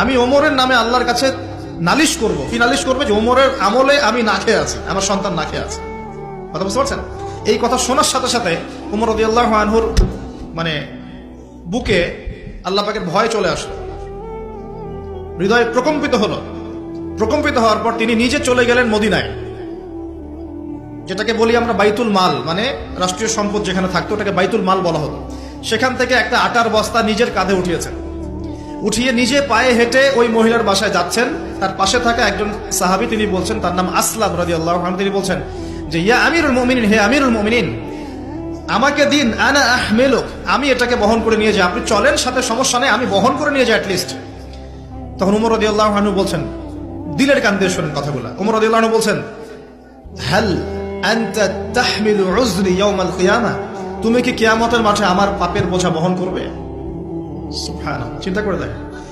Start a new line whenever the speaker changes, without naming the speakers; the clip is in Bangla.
আমি ওমরের নামে আল্লাহর কাছে নালিশ করব। কি নালিশ করবে? যে ওমরের আমলে আমি না খেয়ে আছি, আমার সন্তান না খেয়ে আছে। কথা বুঝতে পারছেন? এই কথা শোনার সাথে সাথে ওমর রাদিয়াল্লাহু আনহুর মানে বুকে আল্লাহ পাকের ভয় চলে আসলো, হৃদয় প্রকম্পিত হলো। প্রকম্পিত হওয়ার পর তিনি নিজে চলে গেলেন মদিনায়, যেটাকে বলি আমরা বাইতুল মাল, মানে রাষ্ট্রীয় সম্পদ যেখানে থাকতো ওটাকে বাইতুল মাল বলা হতো। সেখান থেকে একটা আটার বস্তা নিজের কাঁধে উঠিয়েছেন, উঠিয়ে নিজে পায়ে হেঁটে ওই মহিলার বাসায় যাচ্ছেন। তার পাশে থাকা একজন সাহাবী, তিনি বলছেন, তার নাম আসলাম রাদিয়াল্লাহু আনহু, তিনি বলছেন যে ইয়া আমিরুল মুমিনিন, হে আমিরুল মুমিনিন, আমাকে দিন, আনা আহমিলুক, আমি এটাকে বহন করে নিয়ে যাই, আপনি চলেন সাথে, সমস্যা নেই, আমি বহন করে নিয়ে যাই অ্যাটলিস্ট। তখন ওমর রাদিয়াল্লাহু আনহু বলছেন, দিলের কান দিয়ে শোনেন কথাগুলো, ওমর রাদিয়াল্লাহু আনহু বলছেন, হাল আনতা তাহমিলু উযরি ইয়াউমাল কিয়ামা, তুমি কি কিয়ামতের মাঠে আমার পাপের বোঝা বহন করবে? সুবহানাল্লাহ, চিন্তা করে দেখেন।